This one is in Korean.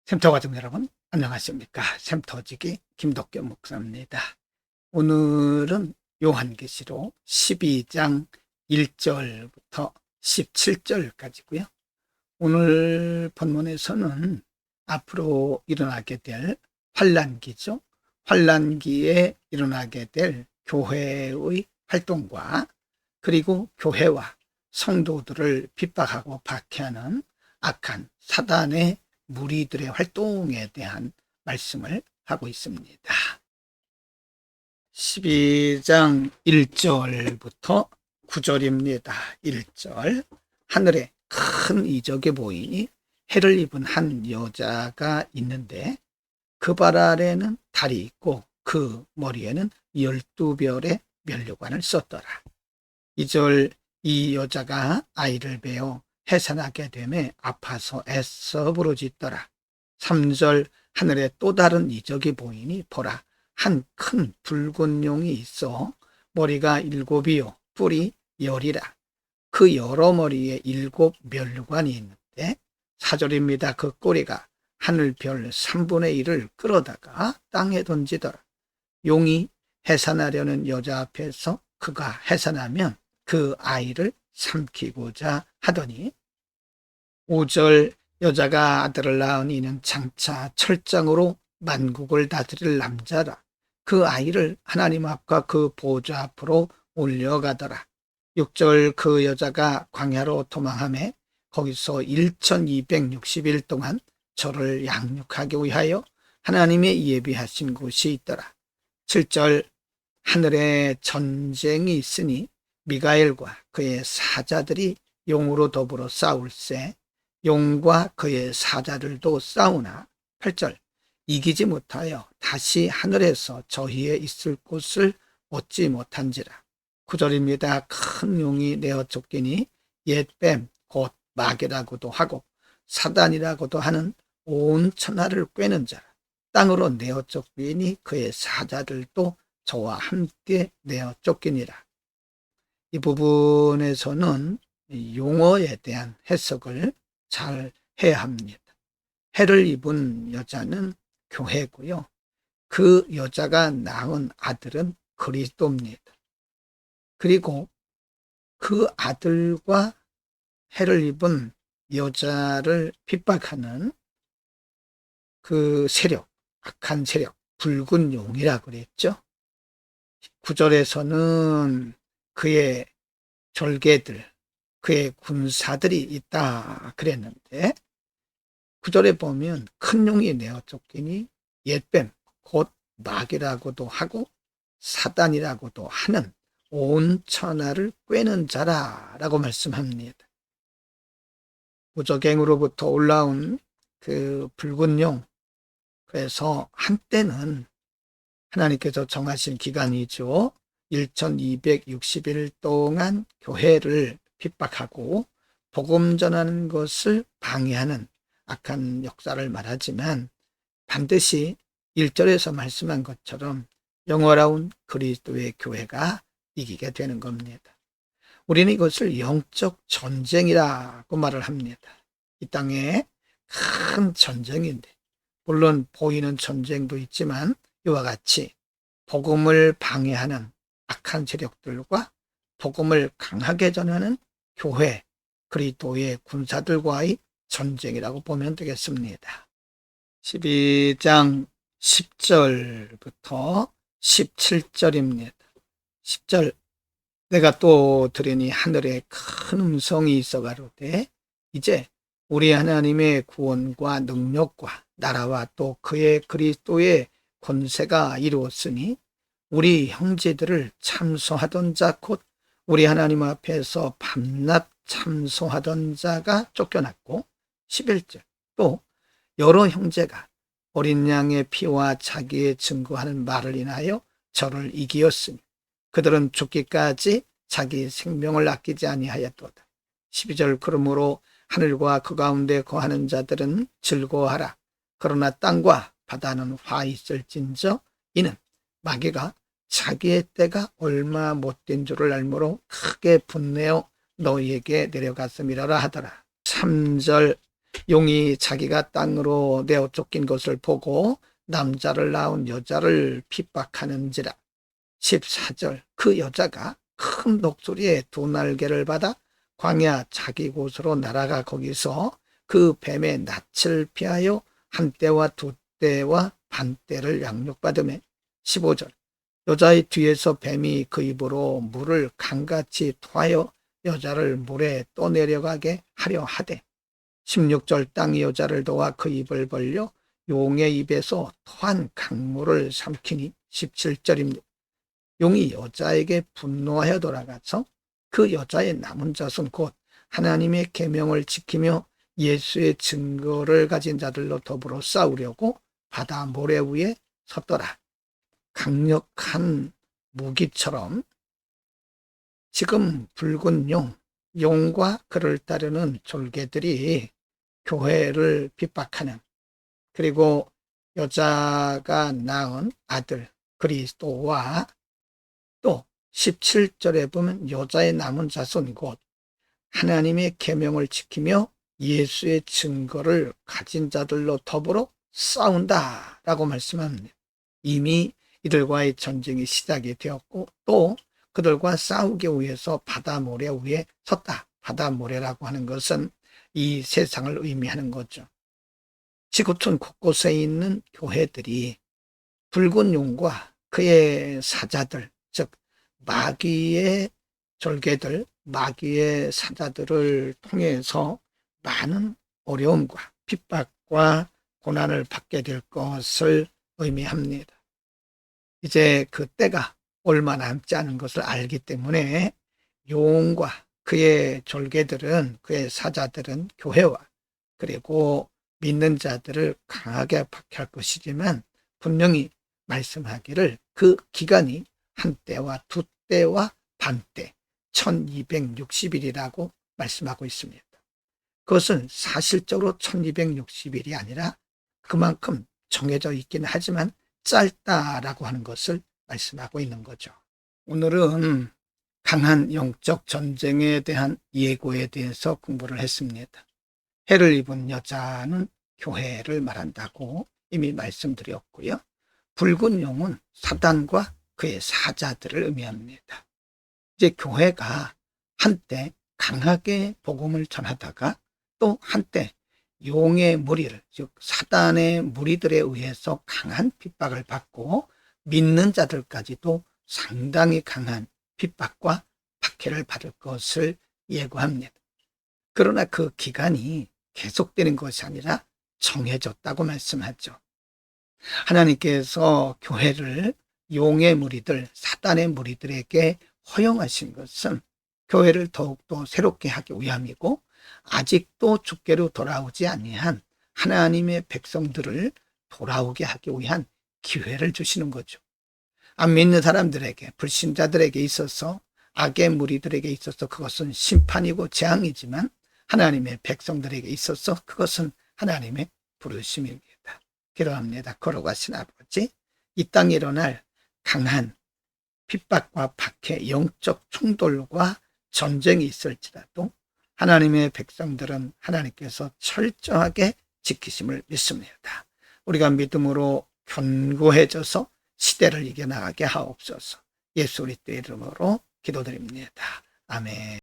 샘터 가족 여러분, 안녕하십니까? 샘터지기 김덕겸 목사입니다. 오늘은 요한계시록 12장 1절부터 17절까지고요. 오늘 본문에서는 앞으로 일어나게 될 환란기죠. 환란기에 일어나게 될 교회의 활동과 그리고 교회와 성도들을 핍박하고 박해하는 악한 사단의 무리들의 활동에 대한 말씀을 하고 있습니다. 12장 1절부터 9절입니다. 1절, 하늘에 큰 이적이 보이니 해를 입은 한 여자가 있는데 그 발 아래는 달이 있고 그 머리에는 12별의 면류관을 썼더라. 2절, 이 여자가 아이를 베어 해산하게 되매 아파서 애써 부르짖더라. 3절, 하늘에 또 다른 이적이 보이니 보라, 한 큰 붉은 용이 있어 머리가 7이요 뿔이 10이라. 그 여러 머리에 7 면류관이 있는데 4절입니다. 그 꼬리가 하늘별 3분의 1을 끌어다가 땅에 던지더라. 용이 해산하려는 여자 앞에서 그가 해산하면 그 아이를 삼키고자 하더니 5절, 여자가 아들을 낳은 이는 장차 철장으로 만국을 다스릴 남자라. 그 아이를 하나님 앞과 그 보좌 앞으로 올려가더라. 6절, 그 여자가 광야로 도망하며 거기서 1260일 동안 저를 양육하기 위하여 하나님의 예비하신 곳이 있더라. 7절, 하늘에 전쟁이 있으니 미가엘과 그의 사자들이 용으로 더불어 싸울세 용과 그의 사자들도 싸우나 8절, 이기지 못하여 다시 하늘에서 저희의 있을 곳을 얻지 못한지라. 9절입니다. 큰 용이 내어 쫓기니 옛뱀 곧 마귀라고도 하고 사단이라고도 하는 온 천하를 꿰는 자라. 땅으로 내어 쫓기니 그의 사자들도 저와 함께 내어 쫓기니라. 이 부분에서는 용어에 대한 해석을 잘 해야 합니다. 해를 입은 여자는 교회고요. 그 여자가 낳은 아들은 그리스도입니다. 그리고 그 아들과 해를 입은 여자를 핍박하는 그 세력, 악한 세력, 붉은 용이라고 그랬죠. 9절에서는 그의 졸개들, 그의 군사들이 있다 그랬는데 9절에 보면 큰 용이 내어 쫓기니 옛뱀, 곧 마귀라고도 하고 사단이라고도 하는 온 천하를 꿰는 자라라고 말씀합니다. 무저갱으로부터 올라온 그 붉은 용, 그래서 한때는 하나님께서 정하신 기간이죠. 1260일 동안 교회를 핍박하고 복음 전하는 것을 방해하는 악한 역사를 말하지만 반드시 1절에서 말씀한 것처럼 영원한 그리스도의 교회가 이기게 되는 겁니다. 우리는 이것을 영적 전쟁이라고 말을 합니다. 이 땅에 큰 전쟁인데 물론 보이는 전쟁도 있지만 이와 같이 복음을 방해하는 악한 세력들과 복음을 강하게 전하는 교회, 그리스도의 군사들과의 전쟁이라고 보면 되겠습니다. 12장 10절부터 17절입니다. 10절, 내가 또 들으니 하늘에 큰 음성이 있어 가로되 이제 우리 하나님의 구원과 능력과 나라와 또 그의 그리스도의 권세가 이루었으니 우리 형제들을 참소하던 자 곧 우리 하나님 앞에서 밤낮 참소하던 자가 쫓겨났고 11절, 또 여러 형제가 어린 양의 피와 자기의 증거하는 말을 인하여 저를 이기었으니 그들은 죽기까지 자기 생명을 아끼지 아니하였도다. 12절, 그러므로 하늘과 그 가운데 거하는 자들은 즐거워하라. 그러나 땅과 바다는 화 있을진저 이는 마귀가 자기의 때가 얼마 못된 줄을 알므로 크게 분내어 너희에게 내려갔음이라라 하더라. 3절, 용이 자기가 땅으로 내어 쫓긴 것을 보고 남자를 낳은 여자를 핍박하는지라. 14절 그 여자가 큰 목소리에 두 날개를 받아 광야 자기 곳으로 날아가 거기서 그 뱀의 낯을 피하여 한 때와 두 때와 반 때를 양육받으며. 15절 여자의 뒤에서 뱀이 그 입으로 물을 강같이 토하여 여자를 물에 떠내려가게 하려 하되. 16절 땅이 여자를 도와 그 입을 벌려 용의 입에서 토한 강물을 삼키니. 17절입니다. 용이 여자에게 분노하여 돌아가서 그 여자의 남은 자손 곧 하나님의 계명을 지키며 예수의 증거를 가진 자들로 더불어 싸우려고 바다 모래 위에 섰더라. 강력한 무기처럼 지금 붉은 용과 그를 따르는 졸개들이 교회를 핍박하는, 그리고 여자가 낳은 아들 그리스도와 또 17절에 보면 여자의 남은 자손 곧 하나님의 계명을 지키며 예수의 증거를 가진 자들로 더불어 싸운다라고 말씀합니다. 이미 이들과의 전쟁이 시작이 되었고 또 그들과 싸우기 위해서 바다 모래 위에 섰다. 바다 모래라고 하는 것은 이 세상을 의미하는 거죠. 지구촌 곳곳에 있는 교회들이 붉은 용과 그의 사자들, 즉 마귀의 졸개들, 마귀의 사자들을 통해서 많은 어려움과 핍박과 고난을 받게 될 것을 의미합니다. 이제 그 때가 얼마 남지 않은 것을 알기 때문에 용과 그의 졸개들은, 그의 사자들은 교회와 그리고 믿는 자들을 강하게 박해할 것이지만 분명히 말씀하기를 그 기간이 한 때와 두 때와 반 때 1260일이라고 말씀하고 있습니다. 그것은 사실적으로 1260일이 아니라 그만큼 정해져 있긴 하지만 짧다라고 하는 것을 말씀하고 있는 거죠. 오늘은 강한 영적 전쟁에 대한 예고에 대해서 공부를 했습니다. 해를 입은 여자는 교회를 말한다고 이미 말씀드렸고요. 붉은 용은 사단과 그의 사자들을 의미합니다. 이제 교회가 한때 강하게 복음을 전하다가 또 한때 용의 무리를, 즉 사단의 무리들에 의해서 강한 핍박을 받고 믿는 자들까지도 상당히 강한 핍박과 박해를 받을 것을 예고합니다. 그러나 그 기간이 계속되는 것이 아니라 정해졌다고 말씀하죠. 하나님께서 교회를 용의 무리들, 사단의 무리들에게 허용하신 것은 교회를 더욱더 새롭게 하기 위함이고 아직도 주께로 돌아오지 아니한 하나님의 백성들을 돌아오게 하기 위한 기회를 주시는 거죠. 안 믿는 사람들에게, 불신자들에게 있어서, 악의 무리들에게 있어서 그것은 심판이고 재앙이지만 하나님의 백성들에게 있어서 그것은 하나님의 부르심입니다. 기도합니다. 걸어가신 아버지, 이 땅에 일어날 강한 핍박과 박해, 영적 충돌과 전쟁이 있을지라도 하나님의 백성들은 하나님께서 철저하게 지키심을 믿습니다. 우리가 믿음으로 견고해져서 시대를 이겨나가게 하옵소서. 예수 그리스도의 이름으로 기도드립니다. 아멘.